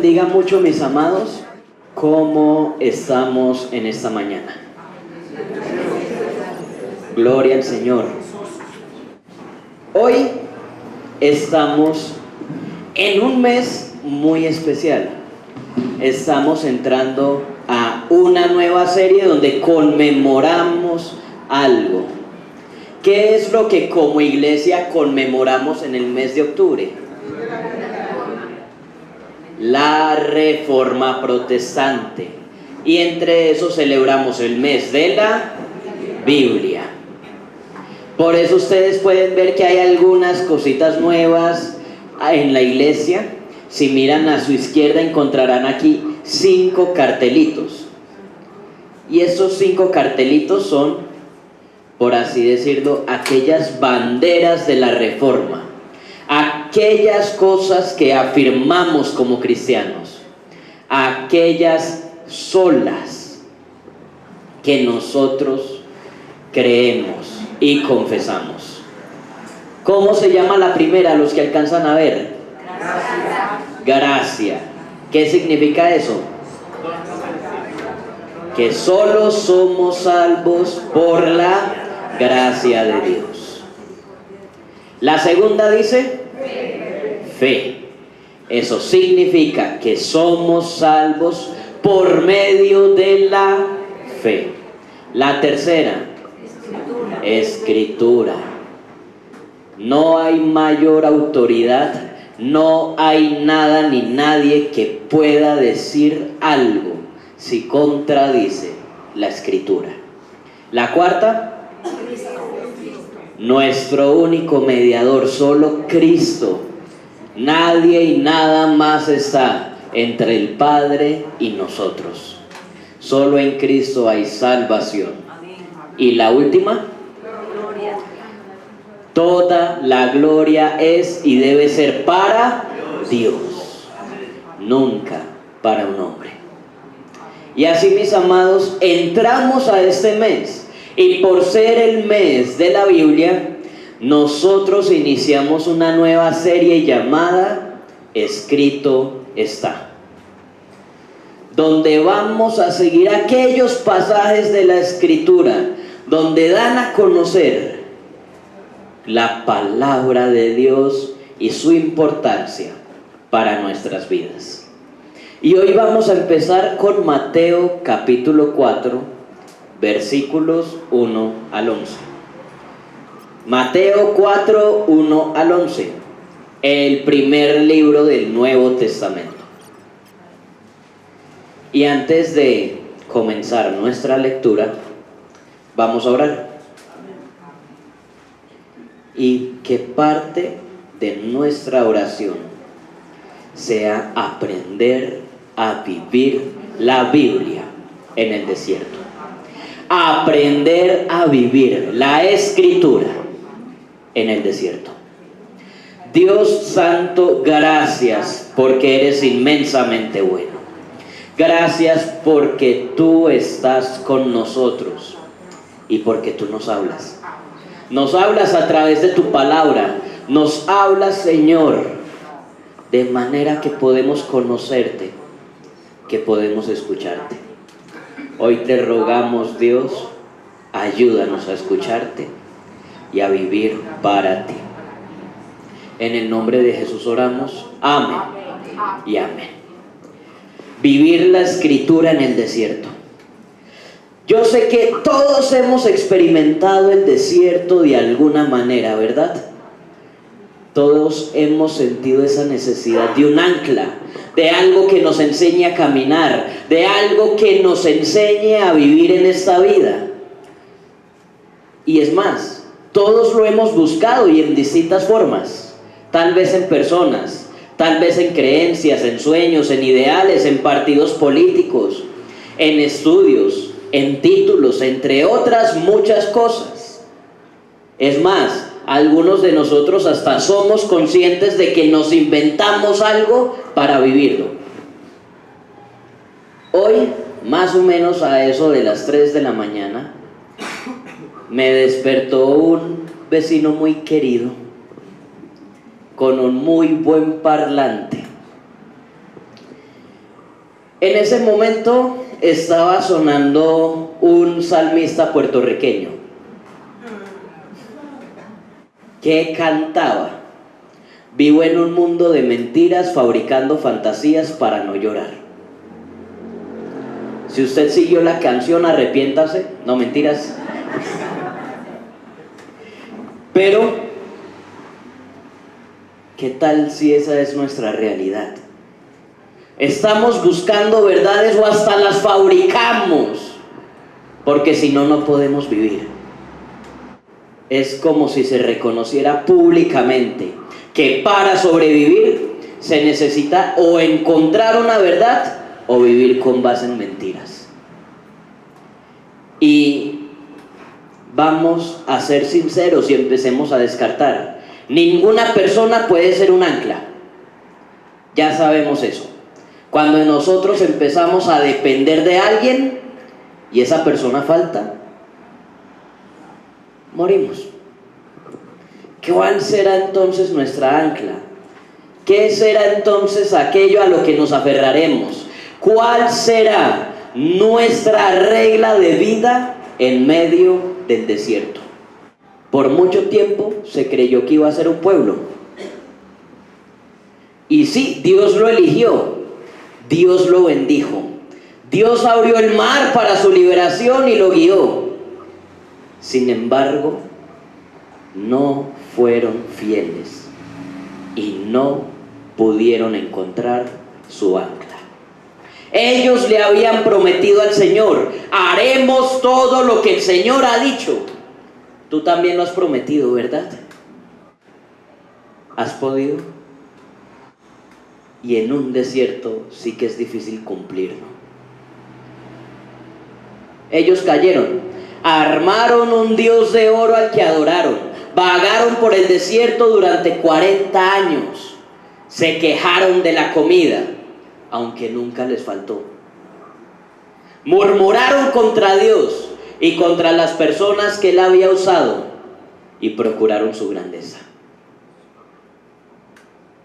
bendiga mucho, mis amados. ¿Cómo estamos en esta mañana? Gloria al Señor. Hoy estamos en un mes muy especial. Estamos entrando a una nueva serie donde conmemoramos algo. ¿Qué es lo que como iglesia conmemoramos en el mes de octubre? La Reforma Protestante. Y entre eso celebramos el mes de la Biblia. Por eso ustedes pueden ver que hay algunas cositas nuevas en la iglesia. Si miran a su izquierda encontrarán aquí 5 cartelitos. Y esos 5 cartelitos son, por así decirlo, aquellas banderas de la Reforma. Aquellas cosas que afirmamos como cristianos, aquellas solas que nosotros creemos y confesamos. ¿Cómo se llama la primera, los que alcanzan a ver? Gracia. ¿Qué significa eso? Que solo somos salvos por la gracia de Dios. La segunda dice fe. Eso significa que somos salvos por medio de la fe. La tercera, Escritura. No hay mayor autoridad, no hay nada ni nadie que pueda decir algo si contradice la Escritura. La cuarta, nuestro único mediador, solo Cristo. Nadie y nada más está entre el Padre y nosotros. Solo en Cristo hay salvación. Y la última, toda la gloria es y debe ser para Dios, nunca para un hombre. Y así, mis amados, entramos a este mes. Y por ser el mes de la Biblia, nosotros iniciamos una nueva serie llamada Escrito está, donde vamos a seguir aquellos pasajes de la Escritura donde dan a conocer la palabra de Dios y su importancia para nuestras vidas. Y hoy vamos a empezar con Mateo capítulo 4, versículos 1 al 11. Mateo 4, 1 al 11. El primer libro del Nuevo Testamento. Y antes de comenzar nuestra lectura, vamos a orar. Y que parte de nuestra oración sea aprender a vivir la Biblia en el desierto. Aprender a vivir la Escritura en el desierto. Dios Santo, gracias porque eres inmensamente bueno. Gracias porque tú estás con nosotros y porque tú nos hablas. Nos hablas a través de tu palabra. Nos hablas, Señor, de manera que podemos conocerte, que podemos escucharte. Hoy te rogamos, Dios, ayúdanos a escucharte y a vivir para ti. En el nombre de Jesús oramos. Amén y amén. Vivir la Escritura en el desierto. Yo sé que todos hemos experimentado el desierto de alguna manera, ¿verdad? Todos hemos sentido esa necesidad de un ancla, de algo que nos enseñe a caminar, de algo que nos enseñe a vivir en esta vida. Y es más, todos lo hemos buscado y en distintas formas, tal vez en personas, tal vez en creencias, en sueños, en ideales, en partidos políticos, en estudios, en títulos, entre otras muchas cosas. Es más, algunos de nosotros hasta somos conscientes de que nos inventamos algo para vivirlo. Hoy, más o menos a eso de las 3 de la mañana, me despertó un vecino muy querido, con un muy buen parlante, En ese momento estaba sonando un salmista puertorriqueño que cantaba: vivo en un mundo de mentiras, fabricando fantasías para no llorar. Si usted siguió la canción, arrepiéntase. No, mentiras. Pero, ¿qué tal si esa es nuestra realidad? Estamos buscando verdades o hasta las fabricamos, porque si no, no podemos vivir. Es como si se reconociera públicamente que para sobrevivir se necesita o encontrar una verdad o vivir con base en mentiras. Y vamos a ser sinceros y empecemos a descartar. Ninguna persona puede ser un ancla. Ya sabemos eso. Cuando nosotros empezamos a depender de alguien y esa persona falta, morimos. ¿Cuál será entonces nuestra ancla? ¿Qué será entonces aquello a lo que nos aferraremos? ¿Cuál será nuestra regla de vida en medio del desierto? Por mucho tiempo se creyó que iba a ser un pueblo. Y sí, Dios lo eligió, Dios lo bendijo, Dios abrió el mar para su liberación y lo guió. Sin embargo, no fueron fieles y no pudieron encontrar su ancla. Ellos le habían prometido al Señor: haremos todo lo que el Señor ha dicho. Tú también lo has prometido, ¿verdad? ¿Has podido? Y en un desierto sí que es difícil cumplirlo. Ellos cayeron, armaron un dios de oro al que adoraron, vagaron por el desierto durante 40 años, se quejaron de la comida, aunque nunca les faltó. Murmuraron contra Dios y contra las personas que Él había usado y procuraron su grandeza.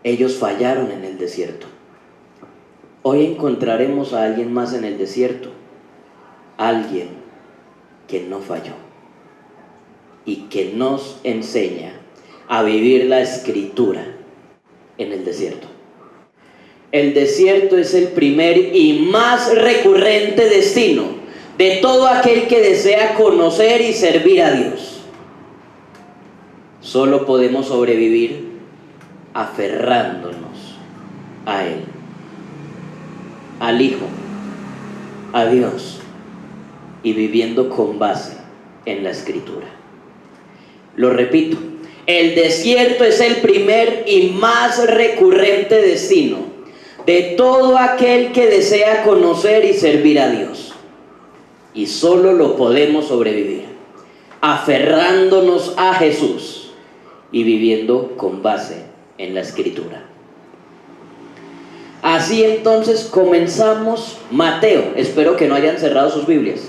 Ellos fallaron en el desierto. Hoy encontraremos a alguien más en el desierto, alguien que no falló y que nos enseña a vivir la escritura en el desierto. El desierto es el primer y más recurrente destino de todo aquel que desea conocer y servir a Dios. Solo podemos sobrevivir aferrándonos a Él, al Hijo, a Dios, y viviendo con base en la Escritura. Lo repito, el desierto es el primer y más recurrente destino de todo aquel que desea conocer y servir a Dios. Y solo lo podemos sobrevivir aferrándonos a Jesús y viviendo con base en la Escritura. Así entonces comenzamos Mateo. Espero que no hayan cerrado sus Biblias.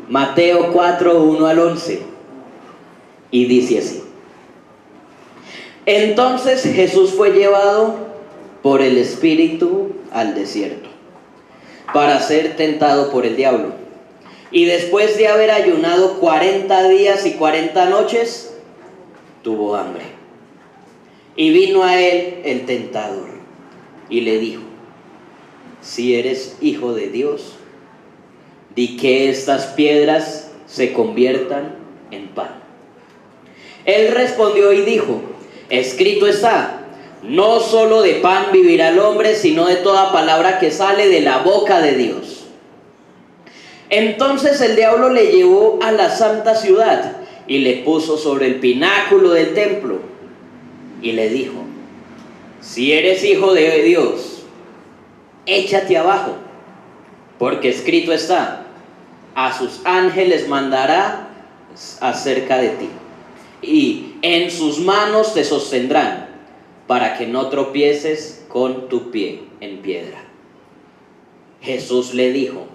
Mateo 4, 1 al 11. Y dice así: entonces Jesús fue llevado por el Espíritu al desierto para ser tentado por el diablo. Y después de haber ayunado 40 días y 40 noches, tuvo hambre. Y vino a él el tentador y le dijo: si eres hijo de Dios, di que estas piedras se conviertan en pan. Él respondió y dijo: escrito está, no solo de pan vivirá el hombre, sino de toda palabra que sale de la boca de Dios. Entonces el diablo le llevó a la santa ciudad y le puso sobre el pináculo del templo y le dijo: si eres hijo de Dios, échate abajo, porque escrito está, a sus ángeles mandará acerca de ti, y en sus manos te sostendrán, para que no tropieces con tu pie en piedra. Jesús le dijo: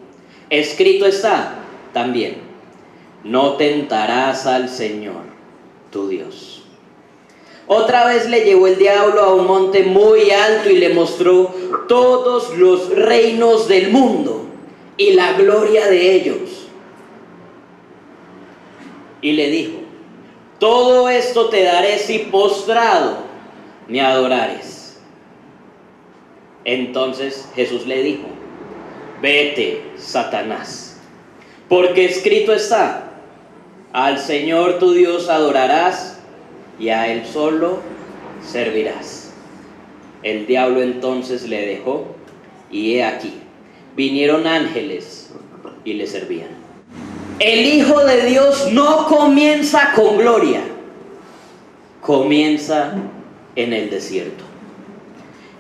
escrito está también, no tentarás al Señor tu Dios. Otra vez le llevó el diablo a un monte muy alto y le mostró todos los reinos del mundo y la gloria de ellos. Y le dijo: todo esto te daré si postrado me adorares. Entonces Jesús le dijo: vete, Satanás, porque escrito está: al Señor tu Dios adorarás y a Él solo servirás. El diablo entonces le dejó, y he aquí, vinieron ángeles y le servían. El Hijo de Dios no comienza con gloria, comienza en el desierto.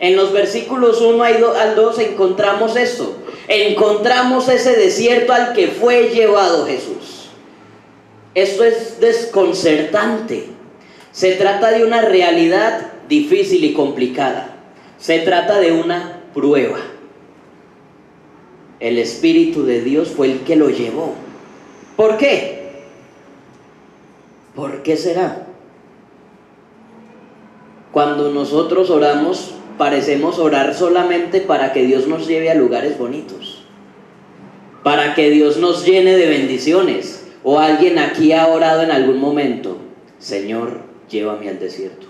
En los versículos 1 al 2 encontramos esto. Encontramos ese desierto al que fue llevado Jesús. Esto es desconcertante. Se trata de una realidad difícil y complicada. Se trata de una prueba. El Espíritu de Dios fue el que lo llevó. ¿Por qué? ¿Por qué será? Cuando nosotros oramos, parecemos orar solamente para que Dios nos lleve a lugares bonitos, para que Dios nos llene de bendiciones. O alguien aquí ha orado en algún momento: Señor, llévame al desierto.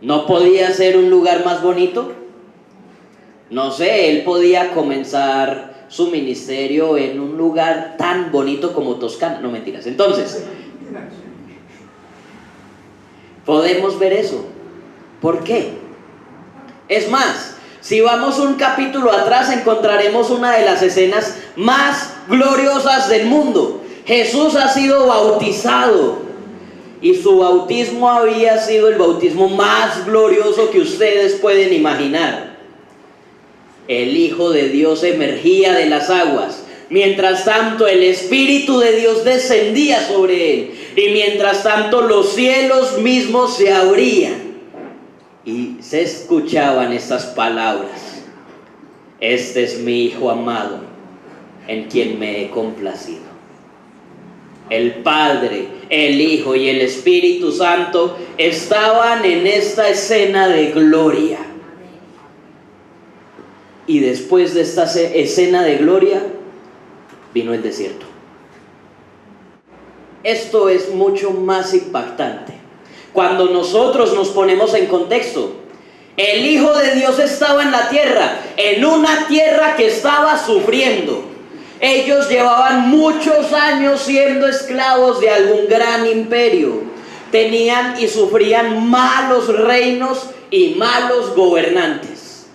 ¿No podía ser un lugar más bonito? No sé, él podía comenzar su ministerio en un lugar tan bonito como Toscana. No, mentiras. Entonces, podemos ver eso. ¿Por qué? Es más, si vamos un capítulo atrás, encontraremos una de las escenas más gloriosas del mundo. Jesús ha sido bautizado y su bautismo había sido el bautismo más glorioso que ustedes pueden imaginar. El Hijo de Dios emergía de las aguas. Mientras tanto, el Espíritu de Dios descendía sobre él. Y mientras tanto, los cielos mismos se abrían. Y se escuchaban estas palabras: este es mi Hijo amado, en quien me he complacido. El Padre, el Hijo y el Espíritu Santo estaban en esta escena de gloria. Y después de esta escena de gloria, vino el desierto. Esto es mucho más impactante. Cuando nosotros nos ponemos en contexto, el Hijo de Dios estaba en la tierra, en una tierra que estaba sufriendo. Ellos llevaban muchos años siendo esclavos de algún gran imperio. Tenían y sufrían malos reinos y malos gobernantes.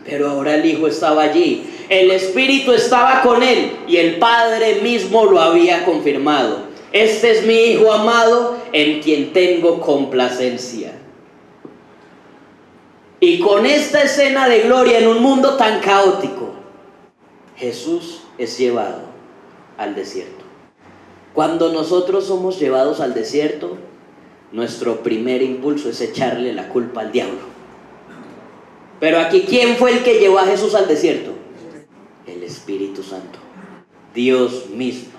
Pero ahora el Hijo estaba allí, el Espíritu estaba con él y el Padre mismo lo había confirmado: este es mi Hijo amado, en quien tengo complacencia. Y con esta escena de gloria en un mundo tan caótico, Jesús es llevado al desierto. Cuando nosotros somos llevados al desierto, nuestro primer impulso es echarle la culpa al diablo. Pero aquí, ¿quién fue el que llevó a Jesús al desierto? El Espíritu Santo, Dios mismo.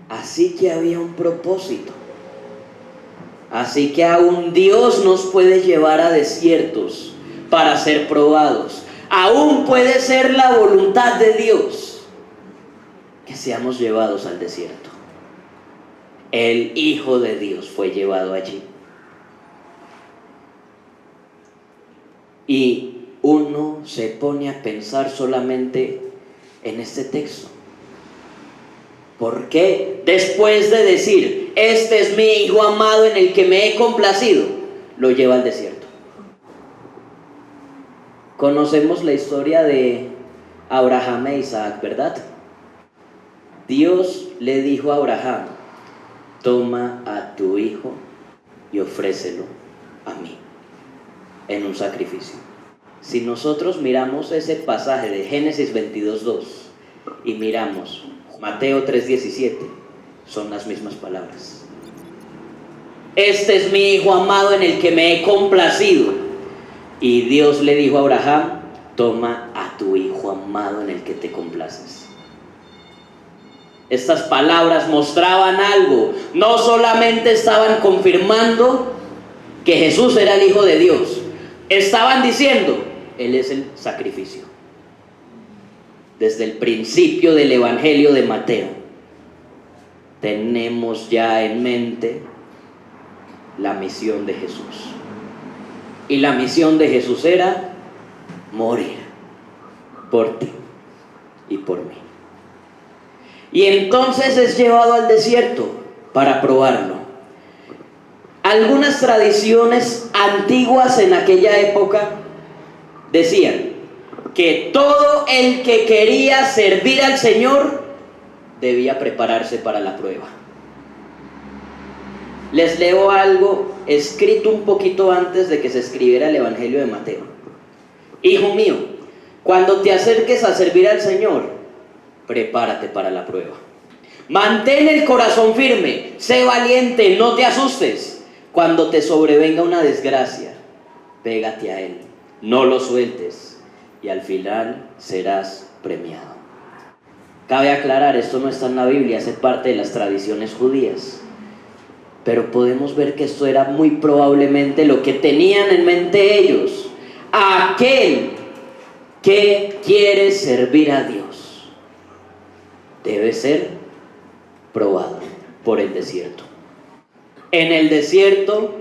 Así que había un propósito. Así que aún Dios nos puede llevar a desiertos para ser probados. Aún puede ser la voluntad de Dios que seamos llevados al desierto. El Hijo de Dios fue llevado allí. Y uno se pone a pensar solamente en este texto. ¿Por qué después de decir este es mi Hijo amado en el que me he complacido, lo lleva al desierto? Conocemos la historia de Abraham e Isaac, ¿verdad? Dios le dijo a Abraham: toma a tu hijo y ofrécelo a mí en un sacrificio. Si nosotros miramos ese pasaje de Génesis 22:2 y miramos Mateo 3:17, son las mismas palabras. Este es mi Hijo amado en el que me he complacido. Y Dios le dijo a Abraham: toma a tu Hijo amado en el que te complaces. Estas palabras mostraban algo. No solamente estaban confirmando que Jesús era el Hijo de Dios, estaban diciendo, Él es el sacrificio. Desde el principio del Evangelio de Mateo, tenemos ya en mente la misión de Jesús. Y la misión de Jesús era morir por ti y por mí. Y entonces es llevado al desierto para probarlo. Algunas tradiciones antiguas en aquella época decían que todo el que quería servir al Señor debía prepararse para la prueba. Les leo algo escrito un poquito antes de que se escribiera el Evangelio de Mateo. Hijo mío, cuando te acerques a servir al Señor, prepárate para la prueba. Mantén el corazón firme, sé valiente, no te asustes. Cuando te sobrevenga una desgracia, pégate a Él, no lo sueltes y al final serás premiado. Cabe aclarar, esto no está en la Biblia, hace parte de las tradiciones judías. Pero podemos ver que esto era muy probablemente lo que tenían en mente ellos. Aquel que quiere servir a Dios debe ser probado por el desierto. En el desierto,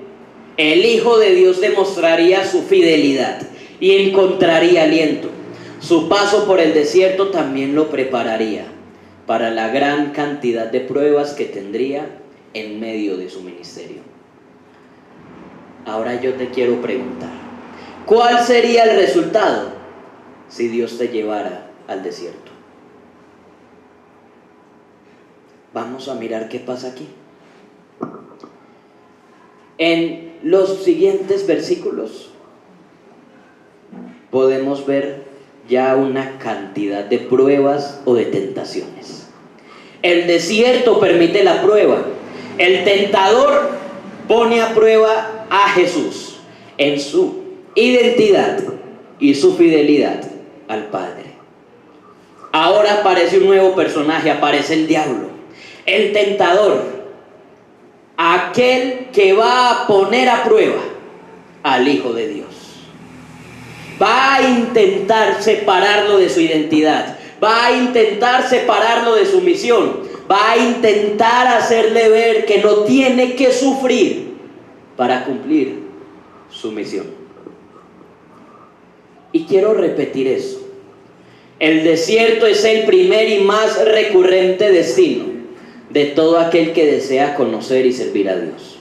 el Hijo de Dios demostraría su fidelidad y encontraría aliento. Su paso por el desierto también lo prepararía para la gran cantidad de pruebas que tendría en medio de su ministerio. Ahora yo te quiero preguntar, ¿cuál sería el resultado si Dios te llevara al desierto? Vamos a mirar qué pasa aquí. En los siguientes versículos podemos ver ya una cantidad de pruebas o de tentaciones. El desierto permite la prueba. El tentador pone a prueba a Jesús en su identidad y su fidelidad al Padre. Ahora aparece un nuevo personaje, aparece el diablo, el tentador, aquel que va a poner a prueba al Hijo de Dios. Va a intentar separarlo de su identidad, va a intentar separarlo de su misión, va a intentar hacerle ver que no tiene que sufrir para cumplir su misión. Y quiero repetir eso. El desierto es el primer y más recurrente destino de todo aquel que desea conocer y servir a Dios.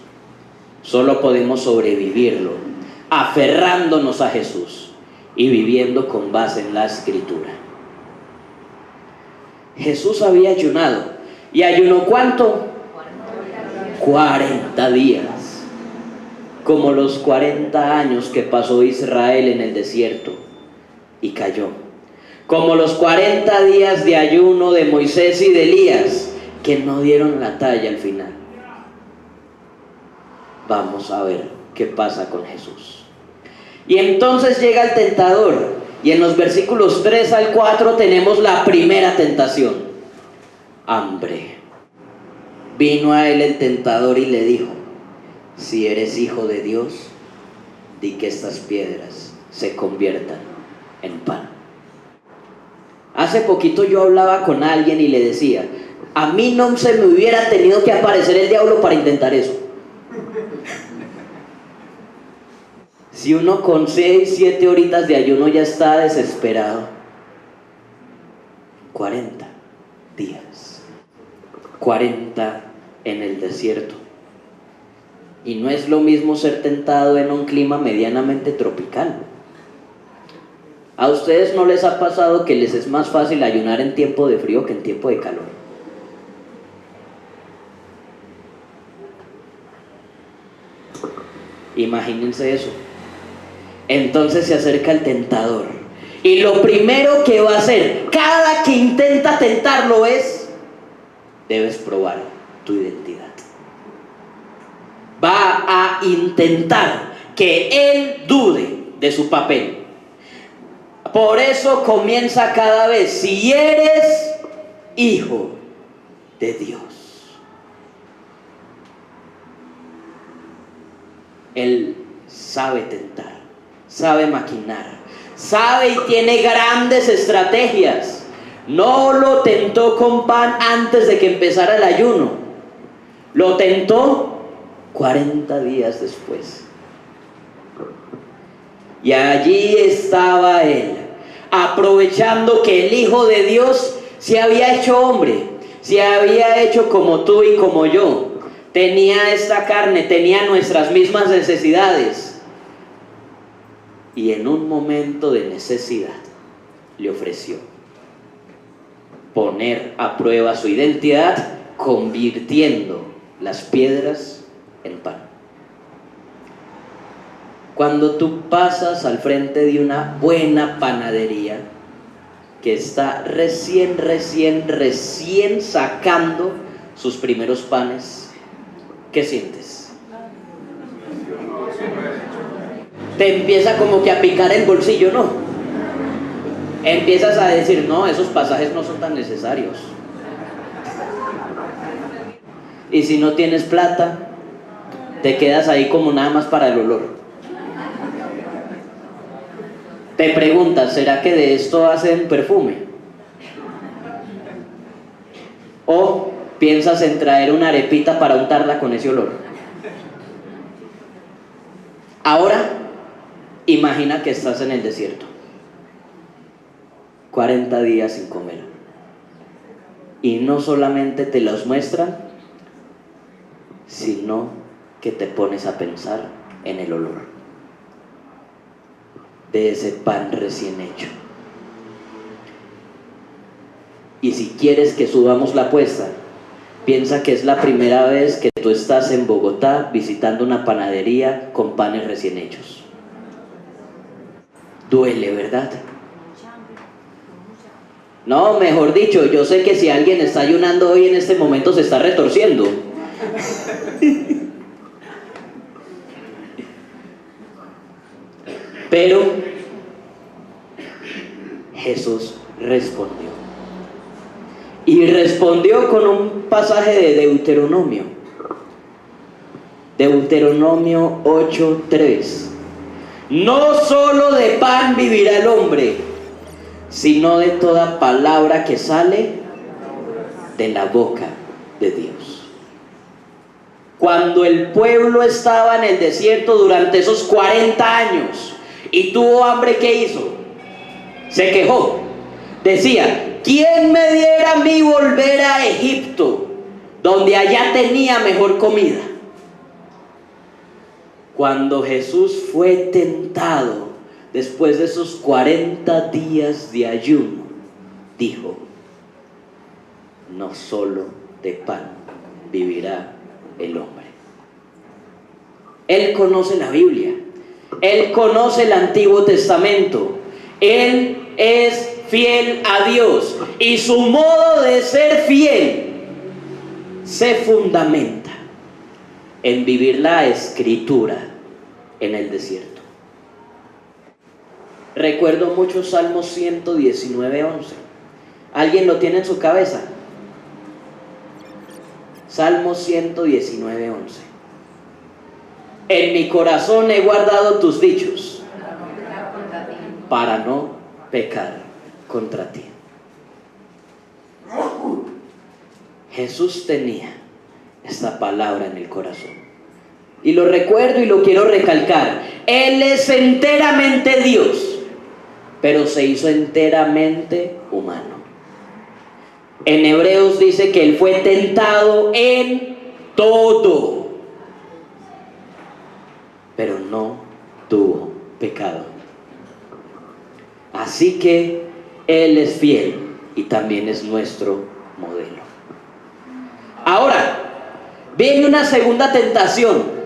Solo podemos sobrevivirlo aferrándonos a Jesús y viviendo con base en la Escritura. Jesús había ayunado. ¿Y ayunó cuánto? 40 días. Como los 40 años que pasó Israel en el desierto y cayó. Como los 40 días de ayuno de Moisés y de Elías que no dieron la talla al final. Vamos a ver qué pasa con Jesús. Y entonces llega el tentador. Y en los versículos 3 al 4 tenemos la primera tentación: hambre. Vino a él el tentador y le dijo: si eres hijo de Dios, di que estas piedras se conviertan en pan. Hace poquito yo hablaba con alguien y le decía: a mí no se me hubiera tenido que aparecer el diablo para intentar eso. Si uno con 6, 7 horitas de ayuno ya está desesperado. 40 días. 40 en el desierto. Y no es lo mismo ser tentado en un clima medianamente tropical. ¿A ustedes no les ha pasado que les es más fácil ayunar en tiempo de frío que en tiempo de calor? Imagínense eso. Entonces se acerca el tentador y lo primero que va a hacer cada que intenta tentarlo es: debes probar tu identidad. Va a intentar que él dude de su papel. Por eso comienza cada vez: si eres hijo de Dios. Él sabe tentar, sabe maquinar, sabe y tiene grandes estrategias. No lo tentó con pan antes de que empezara el ayuno. Lo tentó 40 días después. Y allí estaba él, aprovechando que el Hijo de Dios se había hecho hombre, se había hecho como tú y como yo. Tenía esta carne, tenía nuestras mismas necesidades. Y en un momento de necesidad le ofreció poner a prueba su identidad, convirtiendo las piedras en pan. Cuando tú pasas al frente de una buena panadería que está recién sacando sus primeros panes, ¿qué sientes? Te empieza como que a picar el bolsillo, ¿no? Empiezas a decir, no, esos pasajes no son tan necesarios. Y si no tienes plata, te quedas ahí como nada más para el olor. Te preguntas, ¿será que de esto hacen perfume? ¿O piensas en traer una arepita para untarla con ese olor? Ahora, imagina que estás en el desierto, 40 días sin comer, y no solamente te los muestran, sino que te pones a pensar en el olor de ese pan recién hecho. Y si quieres que subamos la apuesta, piensa que es la primera vez que tú estás en Bogotá visitando una panadería con panes recién hechos. Duele, ¿verdad? No, mejor dicho, yo sé que si alguien está ayunando hoy en este momento se está retorciendo. Pero Jesús respondió. Y respondió con un pasaje de Deuteronomio. Deuteronomio 8:3. No solo de pan vivirá el hombre, sino de toda palabra que sale de la boca de Dios. Cuando el pueblo estaba en el desierto durante esos 40 años y tuvo hambre, ¿qué hizo? Se quejó. Decía, ¿quién me diera a mí volver a Egipto, donde allá tenía mejor comida? Cuando Jesús fue tentado, después de esos 40 días de ayuno, dijo, no solo de pan vivirá el hombre. Él conoce la Biblia, él conoce el Antiguo Testamento, él es fiel a Dios y su modo de ser fiel se fundamenta en vivir la Escritura en el desierto. Recuerdo mucho Salmo 119:11. ¿Alguien lo tiene en su cabeza? Salmo 119:11. En mi corazón he guardado tus dichos para no pecar contra ti. Jesús tenía esta palabra en el corazón. Y lo recuerdo y lo quiero recalcar. Él es enteramente Dios, pero se hizo enteramente humano. En Hebreos dice que Él fue tentado en todo, pero no tuvo pecado. Así que Él es fiel y también es nuestro modelo. Ahora, viene una segunda tentación.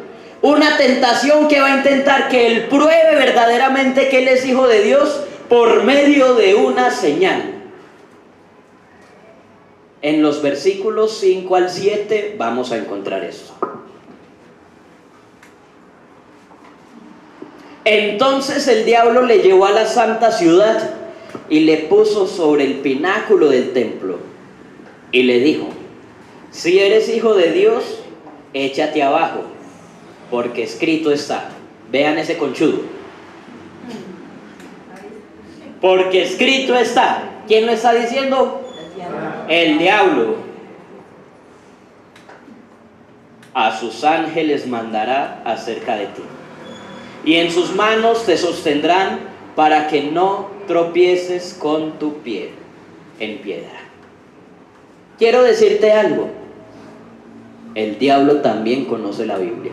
Una tentación que va a intentar que Él pruebe verdaderamente que Él es hijo de Dios por medio de una señal. En los versículos 5 al 7 vamos a encontrar esto. Entonces el diablo le llevó a la santa ciudad y le puso sobre el pináculo del templo y le dijo, Si eres hijo de Dios, échate abajo, porque escrito está. Vean ese conchudo. Porque escrito está. ¿Quién lo está diciendo? El diablo. A sus ángeles mandará acerca de ti, y en sus manos te sostendrán para que no tropieces con tu pie en piedra. Quiero decirte algo. El diablo también conoce la Biblia.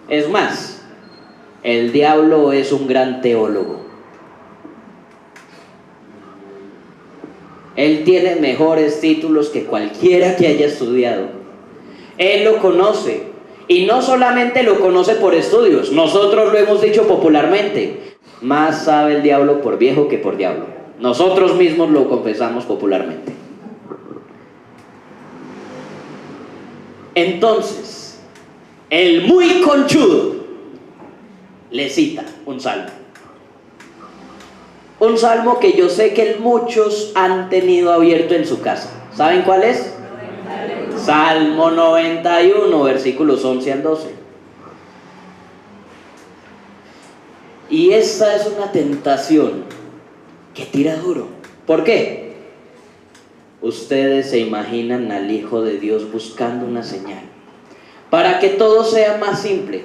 Es más, el diablo es un gran teólogo. Él tiene mejores títulos que cualquiera que haya estudiado. Él lo conoce, y no solamente lo conoce por estudios. Nosotros lo hemos dicho popularmente: más sabe el diablo por viejo que por diablo. Nosotros mismos lo confesamos popularmente. Entonces, el muy conchudo le cita un salmo. Un salmo que yo sé que muchos han tenido abierto en su casa. ¿Saben cuál es? Salmo 91, versículos 11 al 12. Y esta es una tentación que tira duro. ¿Por qué? Ustedes se imaginan al Hijo de Dios buscando una señal para que todo sea más simple,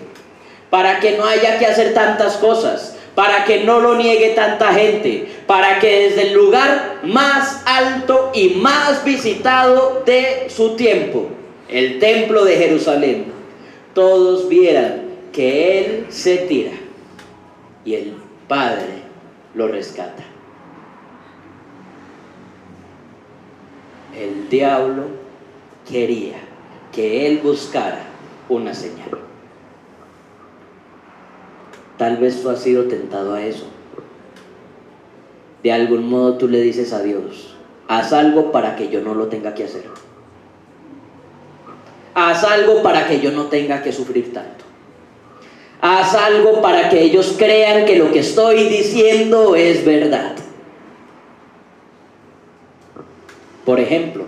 para que no haya que hacer tantas cosas, para que no lo niegue tanta gente, para que desde el lugar más alto y más visitado de su tiempo, el templo de Jerusalén, todos vieran que Él se tira y el Padre lo rescata. El diablo quería que Él buscara una señal. Tal vez tú has sido tentado a eso. De algún modo tú le dices a Dios: haz algo para que yo no lo tenga que hacer. Haz algo para que yo no tenga que sufrir tanto. Haz algo para que ellos crean que lo que estoy diciendo es verdad. Por ejemplo,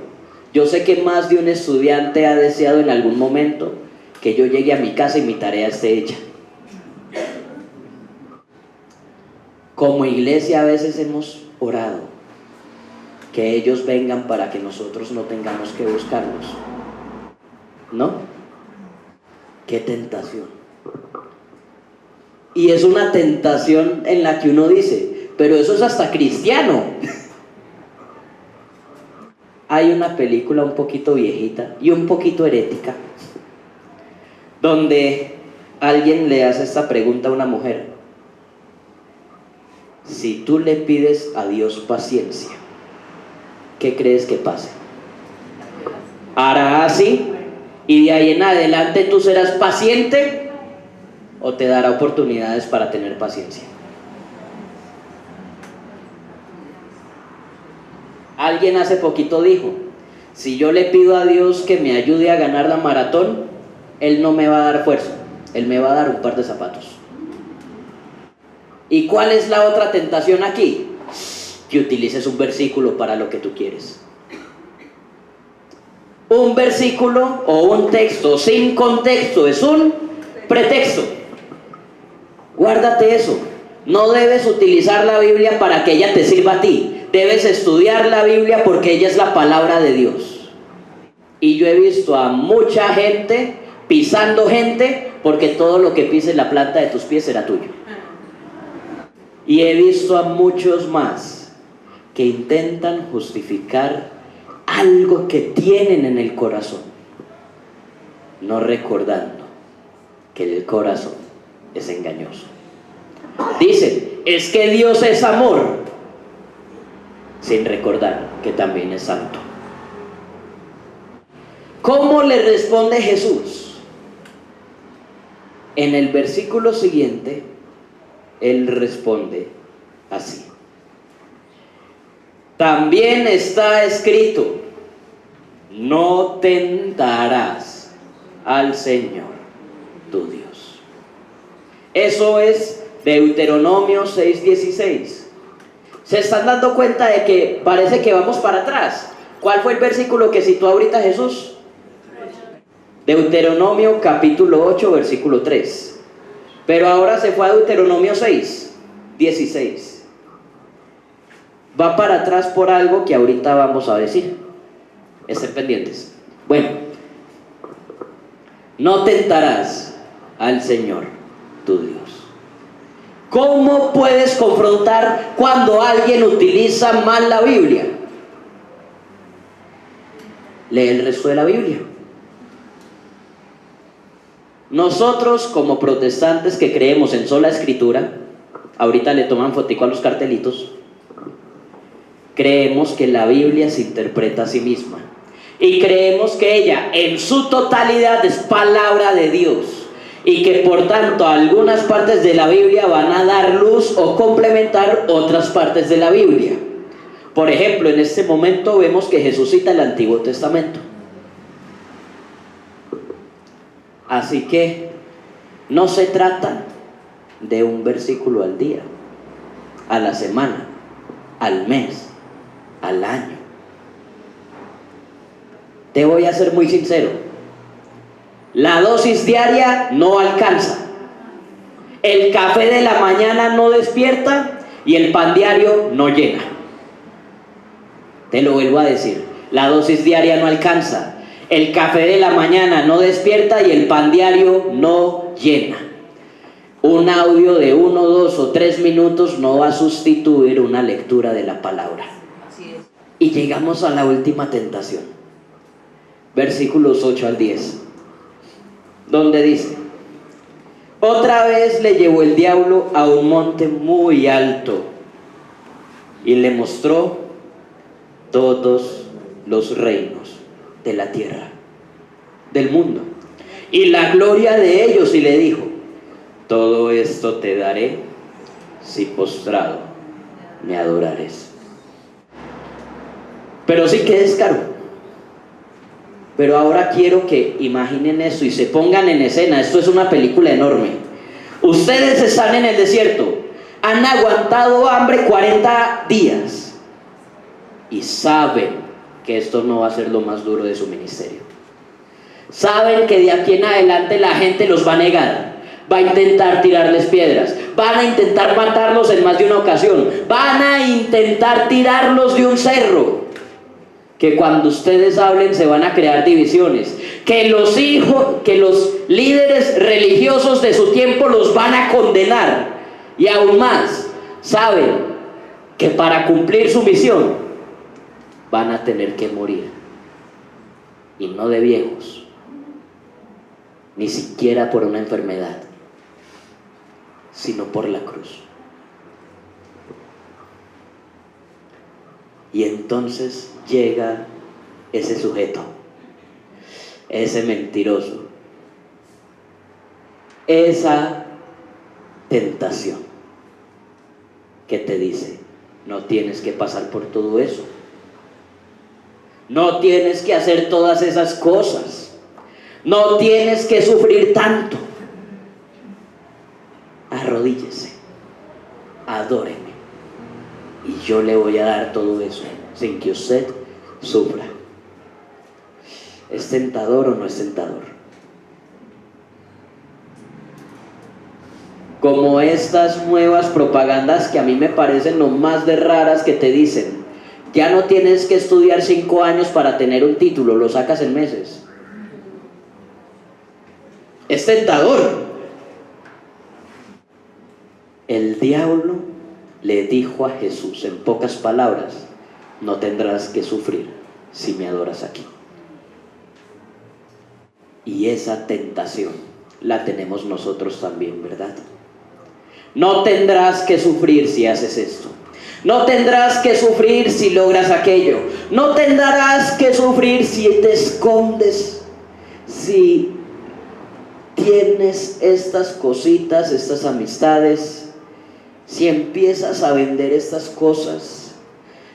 yo sé que más de un estudiante ha deseado en algún momento que yo llegue a mi casa y mi tarea esté hecha. Como iglesia a veces hemos orado que ellos vengan para que nosotros no tengamos que buscarlos. ¿No? ¡Qué tentación! Y es una tentación en la que uno dice: pero eso es hasta cristiano. Hay una película un poquito viejita y un poquito herética, donde alguien le hace esta pregunta a una mujer: si tú le pides a Dios paciencia, ¿qué crees que pase? ¿Hará así y de ahí en adelante tú serás paciente, o te dará oportunidades para tener paciencia? Alguien hace poquito dijo: si yo le pido a Dios que me ayude a ganar la maratón, Él no me va a dar fuerza, Él me va a dar un par de zapatos. ¿Y cuál es la otra tentación aquí? Que utilices un versículo para lo que tú quieres. Un versículo o un texto sin contexto es un pretexto. Guárdate eso. No debes utilizar la Biblia para que ella te sirva a ti. Debes estudiar la Biblia porque ella es la palabra de Dios. Y yo he visto a mucha gente pisando gente porque todo lo que pises la planta de tus pies será tuyo. Y he visto a muchos más que intentan justificar algo que tienen en el corazón, no recordando que el corazón es engañoso. Dicen: es que Dios es amor, sin recordar que también es santo. ¿Cómo le responde Jesús? En el versículo siguiente, Él responde así: también está escrito: no tentarás al Señor tu Dios. Eso es Deuteronomio 6:16. ¿Se están dando cuenta de que parece que vamos para atrás? ¿Cuál fue el versículo que citó ahorita Jesús? Deuteronomio capítulo 8, versículo 3. Pero ahora se fue a Deuteronomio 6, 16. Va para atrás por algo que ahorita vamos a decir. Estén pendientes. Bueno, no tentarás al Señor tu Dios. ¿Cómo puedes confrontar cuando alguien utiliza mal la Biblia? Lee el resto de la Biblia. Nosotros, como protestantes que creemos en sola escritura, ahorita le toman fotico a los cartelitos, creemos que la Biblia se interpreta a sí misma y creemos que ella en su totalidad es palabra de Dios y que por tanto algunas partes de la Biblia van a dar luz o complementar otras partes de la Biblia. Por ejemplo, en este momento vemos que Jesús cita el Antiguo Testamento. Así que no se trata de un versículo al día, a la semana, al mes, al año. Te voy a ser muy sincero. La dosis diaria no alcanza. El café de la mañana no despierta y el pan diario no llena. Te lo vuelvo a decir. La dosis diaria no alcanza. El café de la mañana no despierta y el pan diario no llena. Un audio de 1, 2 o 3 minutos no va a sustituir una lectura de la palabra. Así es. Y llegamos a la última tentación. Versículos 8 al 10. Donde dice: otra vez le llevó el diablo a un monte muy alto y le mostró todos los reinos de la tierra, del mundo, y la gloria de ellos, y le dijo: todo esto te daré si postrado me adorares. Pero sí que es caro. Pero ahora quiero que imaginen eso y se pongan en escena. Esto es una película enorme. Ustedes están en el desierto, han aguantado hambre 40 días y saben que esto no va a ser lo más duro de su ministerio. Saben que de aquí en adelante la gente los va a negar, va a intentar tirarles piedras, van a intentar matarlos en más de una ocasión, van a intentar tirarlos de un cerro, que cuando ustedes hablen se van a crear divisiones, que los líderes religiosos de su tiempo los van a condenar, y aún más, saben que para cumplir su misión van a tener que morir, y no de viejos, ni siquiera por una enfermedad, sino por la cruz. Y entonces llega ese sujeto, ese mentiroso, esa tentación que te dice: no tienes que pasar por todo eso, no tienes que hacer todas esas cosas, no tienes que sufrir tanto. Arrodíllese, adóreme, y yo le voy a dar todo eso sin que usted sufra. ¿Es tentador o no es tentador? Como estas nuevas propagandas que a mí me parecen lo más de raras, que te dicen: ya no tienes que estudiar 5 años para tener un título, lo sacas en meses. Es tentador. El diablo le dijo a Jesús, en pocas palabras: no tendrás que sufrir si me adoras aquí. Y esa tentación la tenemos nosotros también, ¿verdad? No tendrás que sufrir si haces esto. No tendrás que sufrir si logras aquello. No tendrás que sufrir si te escondes, si tienes estas cositas, estas amistades, si empiezas a vender estas cosas,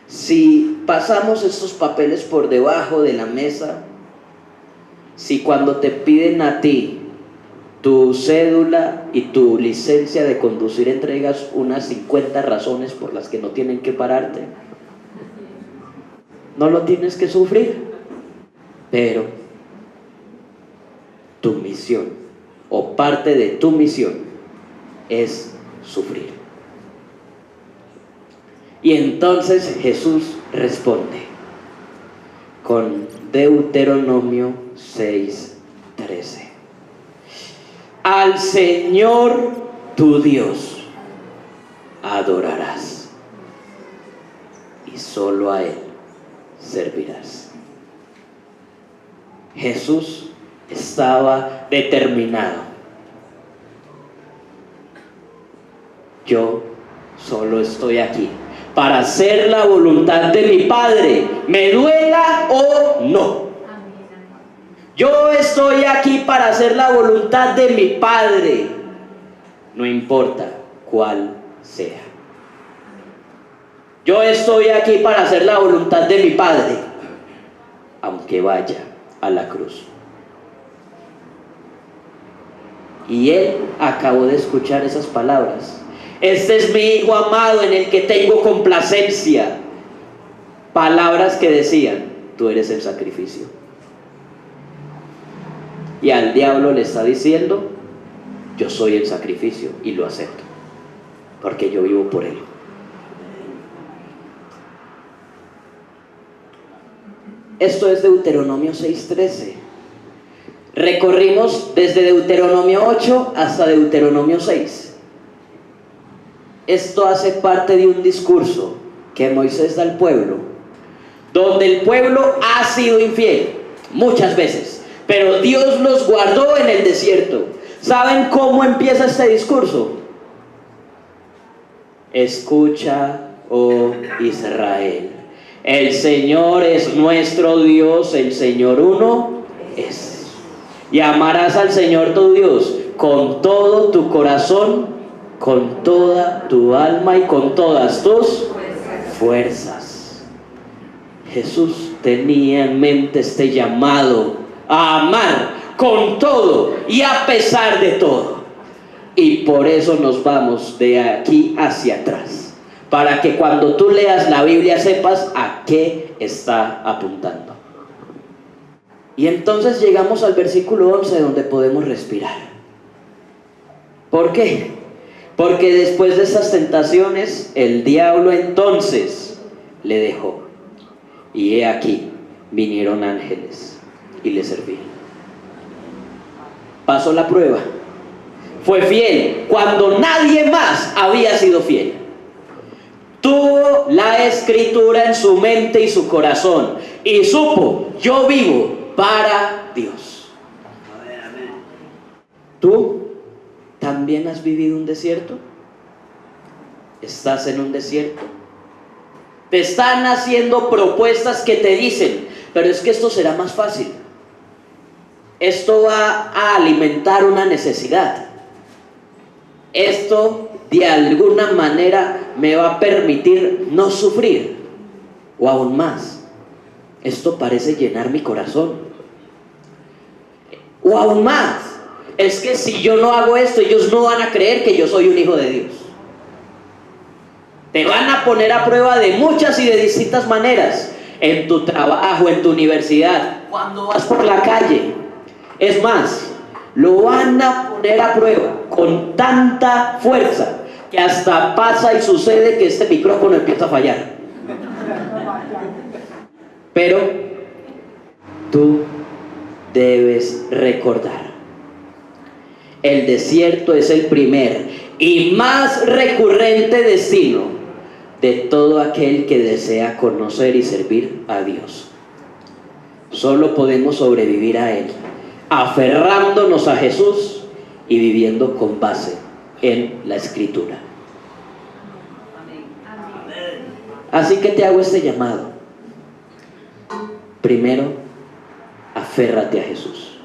si pasamos estos papeles por debajo de la mesa, si cuando te piden a ti tu cédula y tu licencia de conducir entregas unas 50 razones por las que no tienen que pararte. no lo tienes que sufrir, pero tu misión o parte de tu misión es sufrir. Y entonces Jesús responde con Deuteronomio 6:13. Al Señor tu Dios adorarás y solo a Él servirás. Jesús estaba determinado. Yo solo estoy aquí para hacer la voluntad de mi Padre, me duela o no. Yo estoy aquí para hacer la voluntad de mi Padre, no importa cuál sea. Yo estoy aquí para hacer la voluntad de mi Padre, aunque vaya a la cruz. Y él acabó de escuchar esas palabras. Este es mi Hijo amado en el que tengo complacencia. Palabras que decían, tú eres el sacrificio. Y al diablo le está diciendo, yo soy el sacrificio y lo acepto, porque yo vivo por él. Esto es Deuteronomio 6:13. Recorrimos desde Deuteronomio 8 hasta Deuteronomio 6. Esto hace parte de un discurso que Moisés da al pueblo, donde el pueblo ha sido infiel muchas veces, pero Dios los guardó en el desierto. ¿Saben cómo empieza este discurso? Escucha, oh Israel, el Señor es nuestro Dios, el Señor uno es. Y amarás al Señor tu Dios con todo tu corazón, con toda tu alma y con todas tus fuerzas. Jesús tenía en mente este llamado a amar con todo y a pesar de todo. Y por eso nos vamos de aquí hacia atrás, para que cuando tú leas la Biblia sepas a qué está apuntando. Y entonces llegamos al versículo 11, donde podemos respirar. ¿Por qué? Porque después de esas tentaciones, el diablo entonces le dejó. Y he aquí, vinieron ángeles y le servían. Pasó la prueba. Fue fiel cuando nadie más había sido fiel. Tuvo la escritura en su mente y su corazón y supo, yo vivo para Dios. ¿Tú también has vivido un desierto? ¿Estás en un desierto? Te están haciendo propuestas que te dicen, pero es que esto será más fácil. Esto va a alimentar una necesidad. Esto de alguna manera me va a permitir no sufrir. O aún más, esto parece llenar mi corazón. O aún más, es que si yo no hago esto, ellos no van a creer que yo soy un hijo de Dios. Te van a poner a prueba de muchas y de distintas maneras. En tu trabajo, en tu universidad, cuando vas por la calle. Es más, lo van a poner a prueba con tanta fuerza que hasta pasa y sucede que este micrófono empieza a fallar. Pero tú debes recordar, el desierto es el primer y más recurrente destino de todo aquel que desea conocer y servir a Dios. Solo podemos sobrevivir a Él aferrándonos a Jesús y viviendo con base en la Escritura. Así que te hago este llamado. Primero, aférrate a Jesús.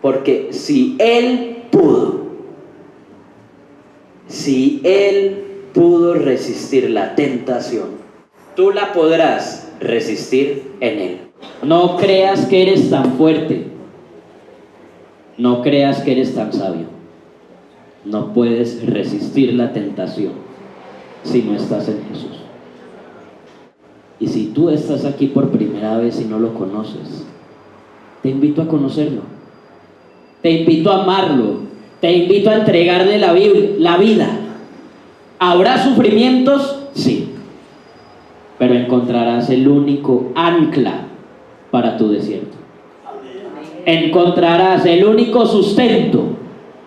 Porque si Él pudo resistir la tentación, tú la podrás resistir en Él. No creas que eres tan fuerte. No creas que eres tan sabio. No puedes resistir la tentación si no estás en Jesús. Y si tú estás aquí por primera vez y no lo conoces, te invito a conocerlo, te invito a amarlo, te invito a entregarle la vida. ¿Habrá sufrimientos? Sí, pero encontrarás el único ancla para tu desierto. Encontrarás el único sustento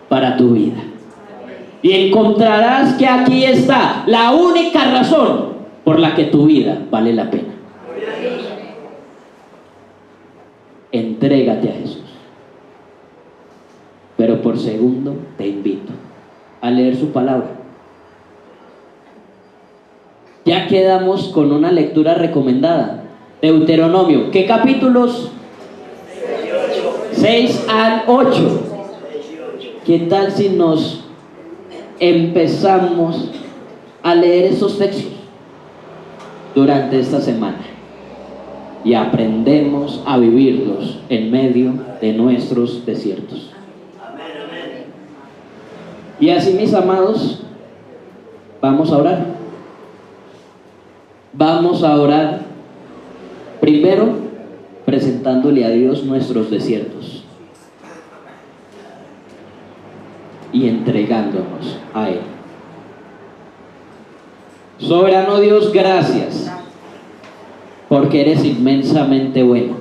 para tu vida. Y encontrarás que aquí está la única razón por la que tu vida vale la pena. Entrégate a Jesús. Pero por segundo, te invito a leer su palabra. Ya quedamos con una lectura recomendada. Deuteronomio. ¿Qué capítulos? 6 al 8. ¿Qué tal si nos empezamos a leer esos textos durante esta semana y aprendemos a vivirlos en medio de nuestros desiertos? Y así, mis amados, vamos a orar. Vamos a orar primero presentándole a Dios nuestros desiertos y entregándonos a Él. Soberano Dios, gracias porque eres inmensamente bueno.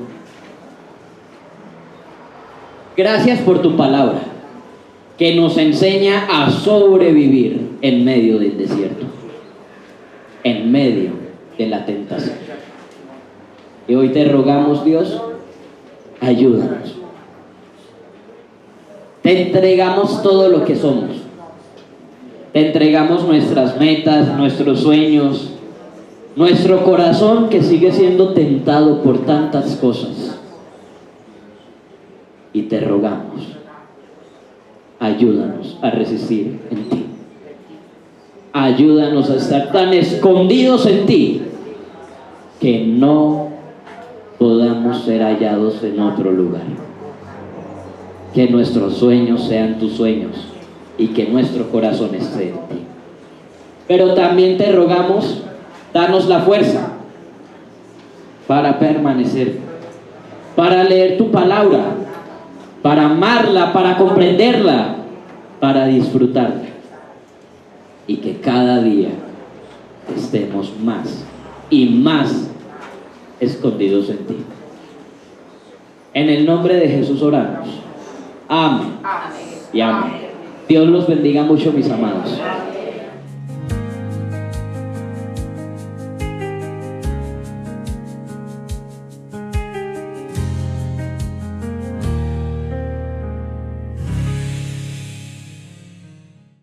Gracias por tu palabra que nos enseña a sobrevivir en medio del desierto, en medio de la tentación. Y hoy te rogamos, Dios, ayúdanos. Te entregamos todo lo que somos. Te entregamos nuestras metas, nuestros sueños, nuestro corazón que sigue siendo tentado por tantas cosas. Y te rogamos, ayúdanos a resistir en ti. Ayúdanos a estar tan escondidos en ti que no podamos ser hallados en otro lugar. Que nuestros sueños sean tus sueños y que nuestro corazón esté en ti. Pero también te rogamos, danos la fuerza para permanecer, para leer tu palabra, para amarla, para comprenderla, para disfrutarla, y que cada día estemos más y más escondidos en ti. En el nombre de Jesús oramos. Amén. Y amén. Dios los bendiga mucho, mis amados.